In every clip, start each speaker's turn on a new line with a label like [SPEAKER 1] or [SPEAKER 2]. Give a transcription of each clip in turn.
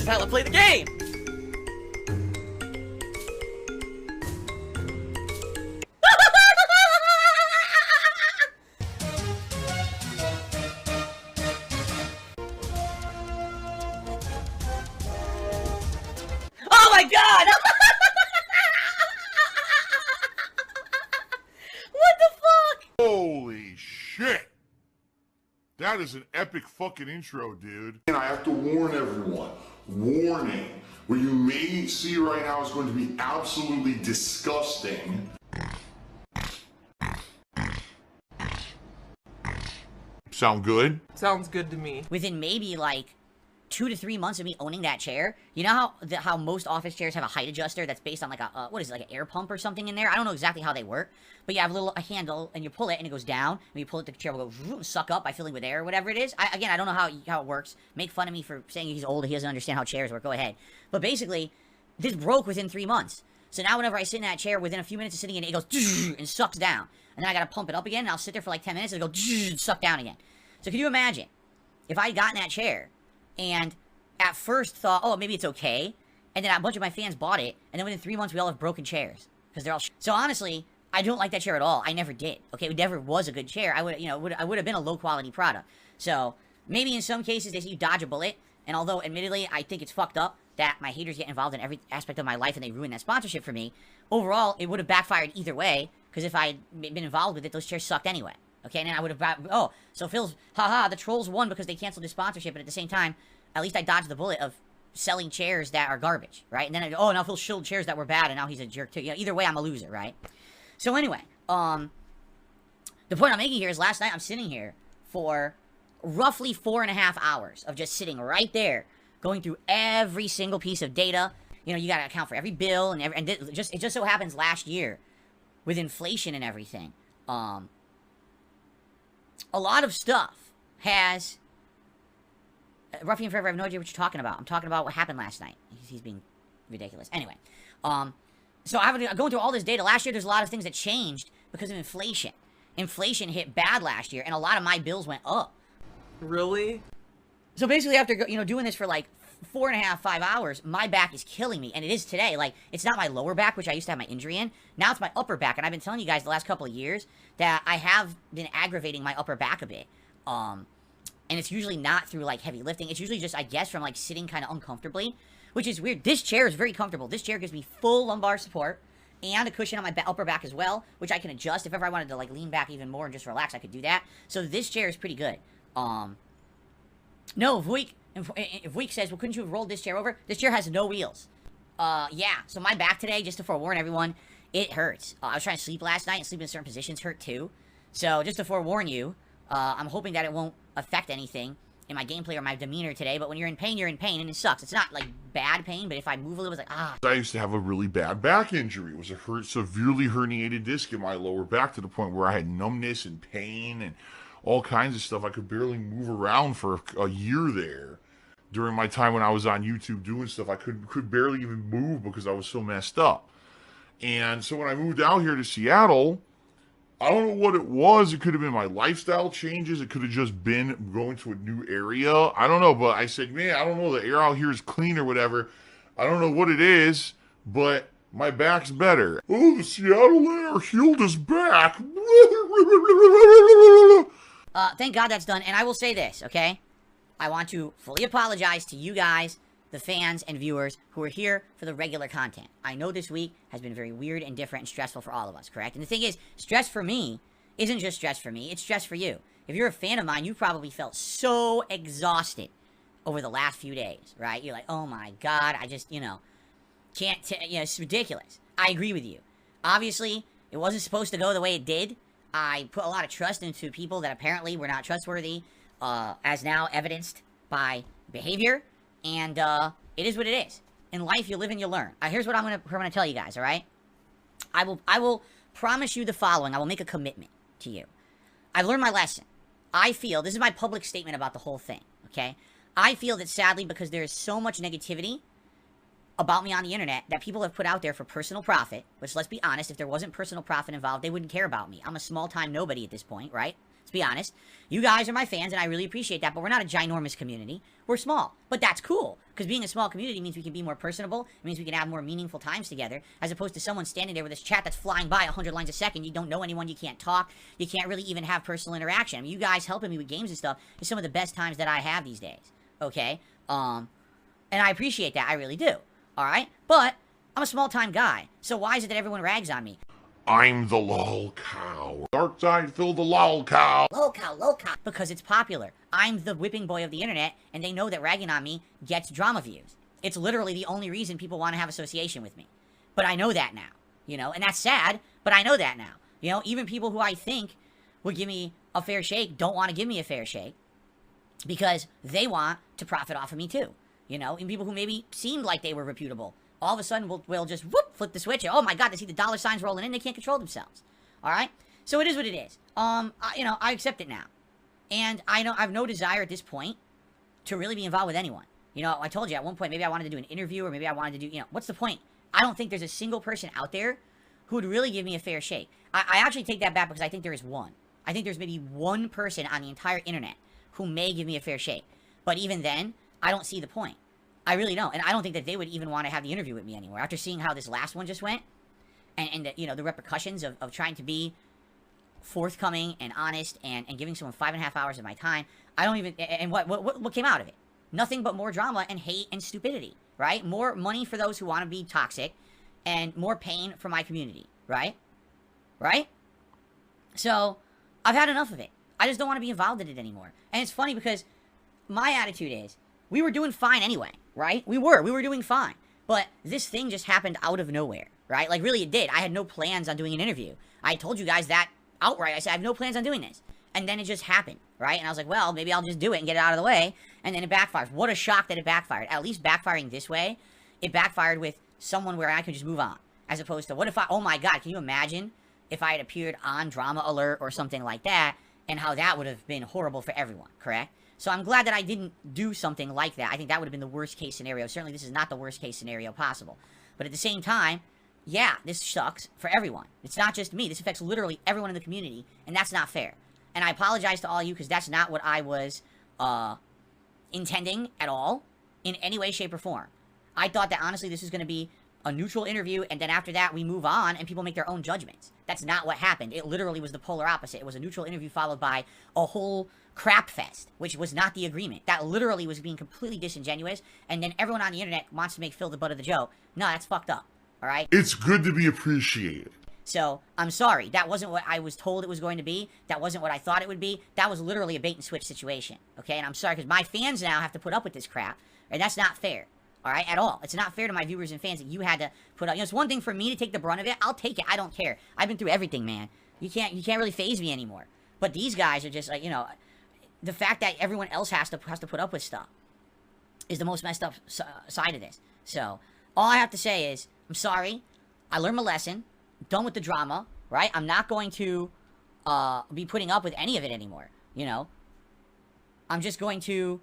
[SPEAKER 1] is how I play the game! Oh my god! What the fuck?
[SPEAKER 2] Holy shit! That is an epic fucking intro, dude. And I have to warn everyone. Warning. What you may see right now is going to be absolutely disgusting. Sound good?
[SPEAKER 3] Sounds good to me.
[SPEAKER 1] Within maybe like 2 to 3 months of me owning that chair, you know how most office chairs have a height adjuster that's based on like a, what is it, like an air pump or something in there? I don't know exactly how they work, but you have a handle and you pull it and it goes down. When you pull it, the chair will go suck up by filling with air or whatever it is. Again, I don't know how it works. Make fun of me for saying he's old, he doesn't understand how chairs work, go ahead. But basically, this broke within 3 months. So now whenever I sit in that chair, within a few minutes of sitting in it, it goes and sucks down. And then I gotta pump it up again and I'll sit there for like 10 minutes and it'll go suck down again. So can you imagine if I had gotten that chair and at first thought, oh, maybe it's okay, and then a bunch of my fans bought it, and then within 3 months we all have broken chairs because they're all so honestly, I don't like that chair at all. I never did. Okay, it never was a good chair. I would, I would have been a low quality product. So maybe in some cases they say you dodge a bullet, and although admittedly I think it's fucked up that my haters get involved in every aspect of my life and they ruin that sponsorship for me, overall it would have backfired either way because if I'd been involved with it, those chairs sucked anyway. Okay, and then I would have, oh, so Phil's, haha, the trolls won because they canceled his sponsorship, but at the same time, at least I dodged the bullet of selling chairs that are garbage, right? And then, now Phil shilled chairs that were bad, and now he's a jerk too. You know, either way, I'm a loser, right? So anyway, the point I'm making here is last night I'm sitting here for roughly 4.5 hours of just sitting right there, going through every single piece of data. You know, you gotta account for every bill, and it just so happens last year, with inflation and everything, a lot of stuff has... Ruffian Forever, I have no idea what you're talking about. I'm talking about what happened last night. He's being ridiculous. Anyway, so I'm going through all this data. Last year, there's a lot of things that changed because of inflation. Inflation hit bad last year, and a lot of my bills went up.
[SPEAKER 3] Really?
[SPEAKER 1] So basically, after, doing this for like 4.5, 5 hours, my back is killing me, and it is today. Like, it's not my lower back, which I used to have my injury in. Now it's my upper back, and I've been telling you guys the last couple of years that I have been aggravating my upper back a bit. And it's usually not through, like, heavy lifting. It's usually just, I guess, from, like, sitting kind of uncomfortably, which is weird. This chair is very comfortable. This chair gives me full lumbar support and a cushion on my upper back as well, which I can adjust. If ever I wanted to, like, lean back even more and just relax, I could do that. So this chair is pretty good. No, if Week says, well, couldn't you have rolled this chair over? This chair has no wheels. Yeah. So my back today, just to forewarn everyone, it hurts. I was trying to sleep last night, and sleeping in certain positions hurt too. So just to forewarn you, I'm hoping that it won't affect anything in my gameplay or my demeanor today, but when you're in pain, and it sucks. It's not, like, bad pain, but if I move a little, it's like, ah.
[SPEAKER 2] I used to have a really bad back injury. It was a severely herniated disc in my lower back to the point where I had numbness and pain and all kinds of stuff. I could barely move around for a year there. During my time when I was on YouTube doing stuff, I could barely even move because I was so messed up. And so when I moved out here to Seattle, I don't know what it was. It could have been my lifestyle changes. It could have just been going to a new area. I don't know, but I said, man, I don't know. The air out here is clean or whatever. I don't know what it is, but my back's better. Oh, the Seattle air healed his back.
[SPEAKER 1] Thank God that's done. And I will say this, okay? I want to fully apologize to you guys, the fans and viewers who are here for the regular content. I know this week has been very weird and different and stressful for all of us, correct? And the thing is, stress for me isn't just stress for me, it's stress for you. If you're a fan of mine, you probably felt so exhausted over the last few days, right? You're like, oh my God, I just, can't, it's ridiculous. I agree with you. Obviously, it wasn't supposed to go the way it did. I put a lot of trust into people that apparently were not trustworthy, as now evidenced by behavior. And, it is what it is. In life, you live and you learn. Here's what I'm gonna tell you guys, alright? I will promise you the following. I will make a commitment to you. I've learned my lesson. I feel, this is my public statement about the whole thing, okay? I feel that sadly, because there is so much negativity about me on the internet that people have put out there for personal profit, which, let's be honest, if there wasn't personal profit involved, they wouldn't care about me. I'm a small-time nobody at this point, right? be honest. You guys are my fans, and I really appreciate that, but we're not a ginormous community. We're small. But that's cool, because being a small community means we can be more personable. It means we can have more meaningful times together, as opposed to someone standing there with this chat that's flying by 100 lines a second. You don't know anyone. You can't talk. You can't really even have personal interaction. I mean, you guys helping me with games and stuff is some of the best times that I have these days. Okay? And I appreciate that. I really do. All right? But I'm a small-time guy, so why is it that everyone rags on me?
[SPEAKER 2] I'm the lol cow. Dark side filled the lol cow.
[SPEAKER 1] Lol cow. Because it's popular. I'm the whipping boy of the internet, and they know that ragging on me gets drama views. It's literally the only reason people want to have association with me. But I know that now, you know, and that's sad, but I know that now. You know, even people who I think would give me a fair shake don't want to give me a fair shake because they want to profit off of me too. You know, and people who maybe seemed like they were reputable, all of a sudden will just whoop, flip the switch. And, oh my God, they see the dollar signs rolling in. They can't control themselves. All right. So it is what it is. You know, I accept it now. And I have no desire at this point to really be involved with anyone. You know, I told you at one point, maybe I wanted to do an interview or maybe I wanted to do, you know, what's the point? I don't think there's a single person out there who would really give me a fair shake. I actually take that back because I think there is one. I think there's maybe one person on the entire internet who may give me a fair shake. But even then, I don't see the point. I really don't. And I don't think that they would even want to have the interview with me anymore. After seeing how this last one just went, and the, you know, the repercussions of trying to be forthcoming and honest and giving someone 5.5 hours of my time, I don't even, and what came out of it? Nothing but more drama and hate and stupidity, right? More money for those who want to be toxic and more pain for my community, right? Right? So, I've had enough of it. I just don't want to be involved in it anymore. And it's funny because my attitude is, we were doing fine anyway, right? We were doing fine. But this thing just happened out of nowhere, right? Like, really, it did. I had no plans on doing an interview. I told you guys that outright. I said, I have no plans on doing this. And then it just happened, right? And I was like, well, maybe I'll just do it and get it out of the way. And then it backfires. What a shock that it backfired. At least backfiring this way, it backfired with someone where I could just move on. As opposed to, what if oh my God, can you imagine if I had appeared on Drama Alert or something like that, and how that would have been horrible for everyone, correct? So I'm glad that I didn't do something like that. I think that would have been the worst case scenario. Certainly this is not the worst case scenario possible. But at the same time, yeah, this sucks for everyone. It's not just me. This affects literally everyone in the community, and that's not fair. And I apologize to all of you because that's not what I was intending at all in any way, shape, or form. I thought that honestly this was going to be a neutral interview, and then after that we move on and people make their own judgments. That's not what happened. It literally was the polar opposite. It was a neutral interview followed by a whole crap fest, which was not the agreement. That literally was being completely disingenuous, and then everyone on the internet wants to make Phil the butt of the joke. No, that's fucked up, alright?
[SPEAKER 2] It's good to be appreciated.
[SPEAKER 1] So, I'm sorry. That wasn't what I was told it was going to be. That wasn't what I thought it would be. That was literally a bait-and-switch situation, okay? And I'm sorry, because my fans now have to put up with this crap, and that's not fair. Alright, at all. It's not fair to my viewers and fans that you had to put up. You know, it's one thing for me to take the brunt of it. I'll take it. I don't care. I've been through everything, man. You can't really faze me anymore. But these guys are just like, you know, the fact that everyone else has to put up with stuff is the most messed up side of this. So, all I have to say is, I'm sorry. I learned my lesson. Done with the drama, right? I'm not going to be putting up with any of it anymore, you know? I'm just going to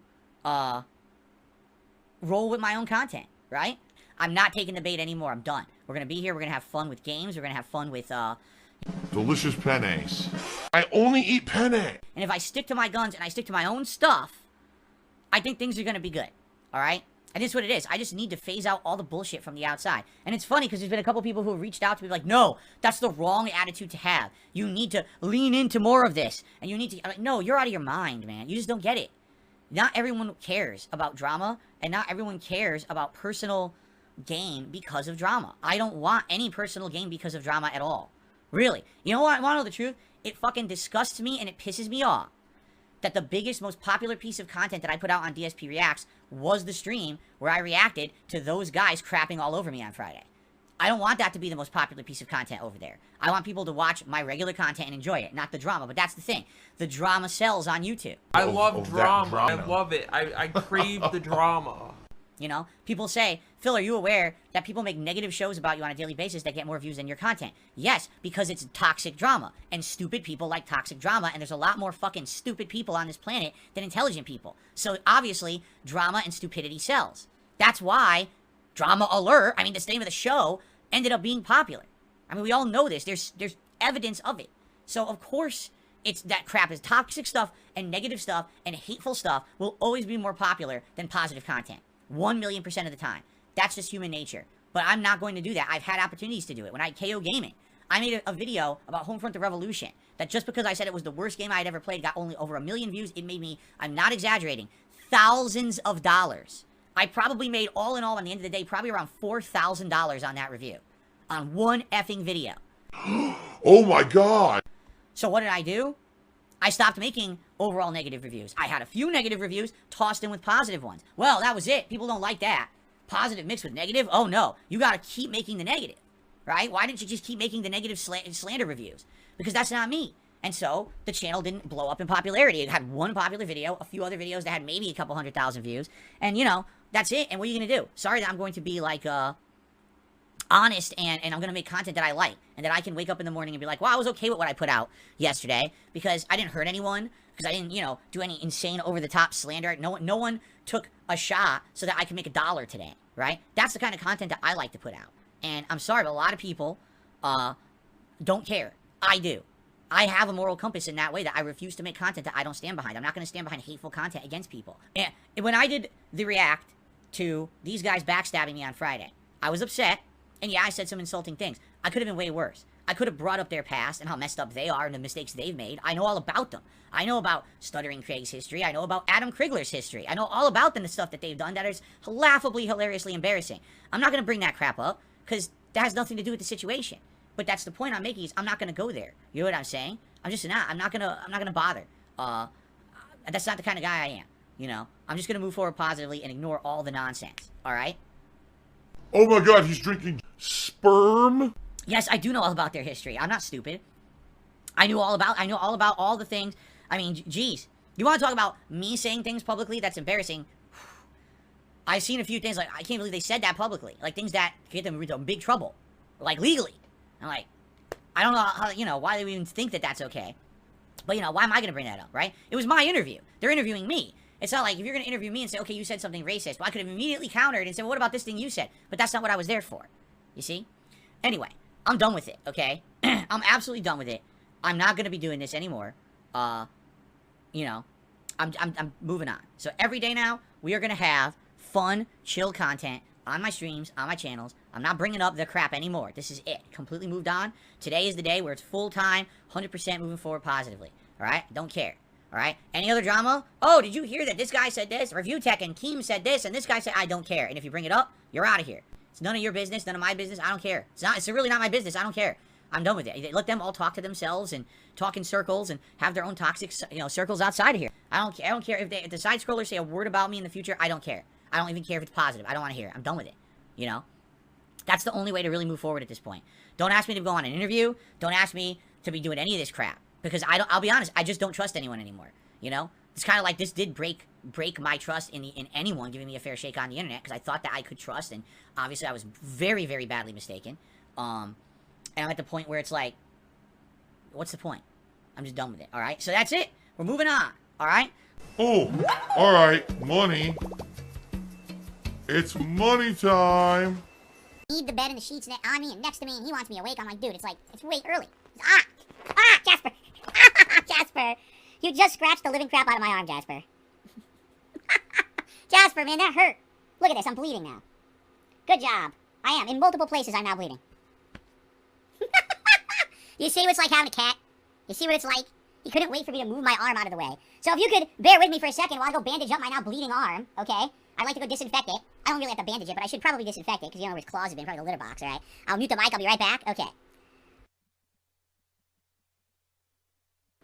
[SPEAKER 1] roll with my own content, right? I'm not taking the bait anymore. I'm done. We're going to be here. We're going to have fun with games. We're going to have fun with,
[SPEAKER 2] Delicious pennes. I only eat penne.
[SPEAKER 1] And if I stick to my guns and I stick to my own stuff, I think things are going to be good, all right? And this is what it is. I just need to phase out all the bullshit from the outside. And it's funny because there's been a couple people who have reached out to me like, no, that's the wrong attitude to have. You need to lean into more of this. And you need to... I'm like, no, you're out of your mind, man. You just don't get it. Not everyone cares about drama, and not everyone cares about personal gain because of drama. I don't want any personal gain because of drama at all. Really. You know what? I want to know the truth? It fucking disgusts me and it pisses me off that the biggest, most popular piece of content that I put out on DSP Reacts was the stream where I reacted to those guys crapping all over me on Friday. I don't want that to be the most popular piece of content over there. I want people to watch my regular content and enjoy it, not the drama. But that's the thing. The drama sells on YouTube.
[SPEAKER 3] I love drama. I love it. I crave the drama.
[SPEAKER 1] You know, people say, Phil, are you aware that people make negative shows about you on a daily basis that get more views than your content? Yes, because it's toxic drama. And stupid people like toxic drama. And there's a lot more fucking stupid people on this planet than intelligent people. So obviously, drama and stupidity sells. That's why Drama Alert, I mean, the name of the show, ended up being popular. I mean, we all know this. There's evidence of it. So, of course, it's that crap is toxic stuff and negative stuff and hateful stuff will always be more popular than positive content. 1,000,000% of the time. That's just human nature. But I'm not going to do that. I've had opportunities to do it. When I had KO Gaming, I made a video about Homefront the Revolution that just because I said it was the worst game I had ever played got only over 1 million views. It made me, I'm not exaggerating, thousands of dollars. I probably made all in all, on the end of the day, probably around $4,000 on that review. On one effing video.
[SPEAKER 2] Oh my God.
[SPEAKER 1] So what did I do? I stopped making overall negative reviews. I had a few negative reviews tossed in with positive ones. Well, that was it. People don't like that. Positive mixed with negative? Oh no. You gotta keep making the negative. Right? Why didn't you just keep making the negative slander reviews? Because that's not me. And so, the channel didn't blow up in popularity. It had one popular video, a few other videos that had maybe a couple 100,000 views. And, you know, that's it. And what are you going to do? Sorry that I'm going to be, like, honest and I'm going to make content that I like. And that I can wake up in the morning and be like, well, I was okay with what I put out yesterday. Because I didn't hurt anyone. Because I didn't, you know, do any insane over-the-top slander. No one took a shot so that I can make $1 today. Right? That's the kind of content that I like to put out. And I'm sorry, but a lot of people don't care. I do. I have a moral compass in that way that I refuse to make content that I don't stand behind. I'm not going to stand behind hateful content against people. And when I did the react to these guys backstabbing me on Friday, I was upset. And yeah, I said some insulting things. I could have been way worse. I could have brought up their past and how messed up they are and the mistakes they've made. I know all about them. I know about Stuttering Craig's history. I know about Adam Krigler's history. I know all about them, the stuff that they've done that is laughably, hilariously embarrassing. I'm not going to bring that crap up because that has nothing to do with the situation. But that's the point I'm making is I'm not going to go there. You know what I'm saying? I'm just not. I'm not gonna bother. That's not the kind of guy I am. You know? I'm just going to move forward positively and ignore all the nonsense. All right?
[SPEAKER 2] Oh my God, he's drinking sperm?
[SPEAKER 1] Yes, I do know all about their history. I'm not stupid. I know all about all the things. I mean, geez. You want to talk about me saying things publicly? That's embarrassing. I've seen a few things like, I can't believe they said that publicly. Like, things that get them into big trouble. Like, legally. I'm like, I don't know how, you know, why they even think that that's okay. But, you know, why am I going to bring that up, right? It was my interview. They're interviewing me. It's not like if you're going to interview me and say, okay, you said something racist. Well, I could have immediately countered and said, well, what about this thing you said? But that's not what I was there for. You see? Anyway, I'm done with it, okay? I'm absolutely done with it. I'm not going to be doing this anymore. You know, I'm moving on. So every day now, we are going to have fun, chill content on my streams, on my channels. I'm not bringing up the crap anymore. This is it. Completely moved on. Today is the day where it's full-time, 100% moving forward positively. All right? Don't care. All right? Any other drama? Oh, did you hear that this guy said this? Review Tech and Keem said this, and this guy said, I don't care. And if you bring it up, you're out of here. It's none of your business, none of my business. I don't care. It's really not my business. I don't care. I'm done with it. Let them all talk to themselves and talk in circles and have their own toxic, you know, circles outside of here. I don't care. I don't care if the side scrollers say a word about me in the future. I don't care. I don't even care if it's positive. I don't want to hear it. I'm done with it. You know? That's the only way to really move forward at this point. Don't ask me to go on an interview. Don't ask me to be doing any of this crap. Because I'll be honest, I just don't trust anyone anymore. You know? It's kind of like this did break my trust in anyone giving me a fair shake on the internet. Because I thought that I could trust. And obviously I was very, very badly mistaken. And I'm at the point where it's like, what's the point? I'm just done with it. Alright? So that's it. We're moving on. Alright?
[SPEAKER 2] Oh, alright. Money. It's money time.
[SPEAKER 4] Need the bed and the sheets on me and next to me, and he wants me awake. I'm like, dude, it's way early. Jasper. Jasper. You just scratched the living crap out of my arm, Jasper. Jasper, man, that hurt. Look at this, I'm bleeding now. Good job. I am. In multiple places, I'm now bleeding. You see what it's like having a cat? You see what it's like? He couldn't wait for me to move my arm out of the way. So if you could bear with me for a second while I go bandage up my now bleeding arm, okay? I'd like to go disinfect it. I don't really have to bandage it, but I should probably disinfect it because you know where his claws have been, probably the litter box, alright? I'll mute the mic, I'll be right back. Okay.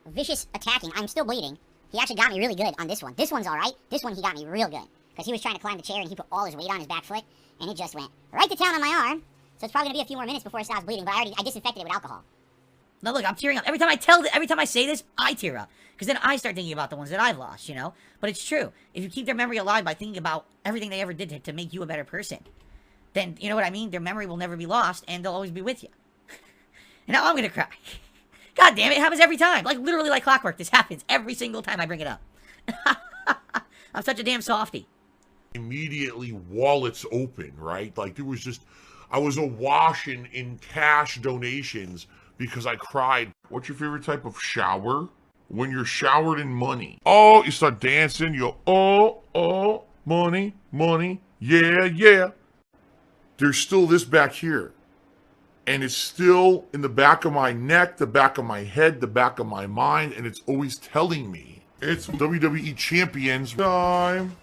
[SPEAKER 4] Vicious attacking. I'm still bleeding. He actually got me really good on this one. This one's alright. This one he got me real good. Because he was trying to climb the chair and he put all his weight on his back foot, and it just went right to town on my arm. So it's probably going to be a few more minutes before it stops bleeding, but I disinfected it with alcohol.
[SPEAKER 1] Now look, I'm tearing up. Every time I say this, I tear up. Because then I start thinking about the ones that I've lost, you know? But it's true. If you keep their memory alive by thinking about everything they ever did to make you a better person, then, you know what I mean? Their memory will never be lost, and they'll always be with you. And now I'm gonna cry. God damn it, it happens every time. Like, literally like clockwork. This happens every single time I bring it up. I'm such a damn softie.
[SPEAKER 2] Immediately wallets open, right? Like, there was just, I was awash in cash donations because I cried. What's your favorite type of shower? when you're showered in money. Oh, you start dancing, you go, oh, money, money, yeah, yeah. There's still this back here. And it's still in the back of my neck, the back of my head, the back of my mind, and it's always telling me it's WWE Champions time.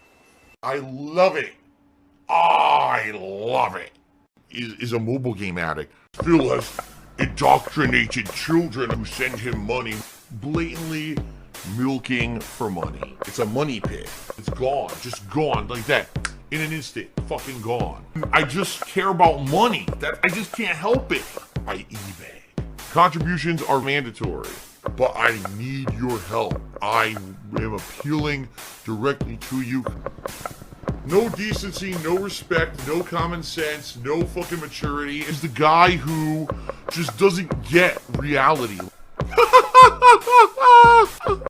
[SPEAKER 2] I love it. I love it. Is a mobile game addict. Still has indoctrinated children who send him money, blatantly milking for money. It's a money pit. It's gone, just gone like that. In an instant, fucking gone. I just care about money. I just can't help it. I eBay. Contributions are mandatory, but I need your help. I am appealing directly to you. No decency, no respect, no common sense, no fucking maturity. Is the guy who just doesn't get reality.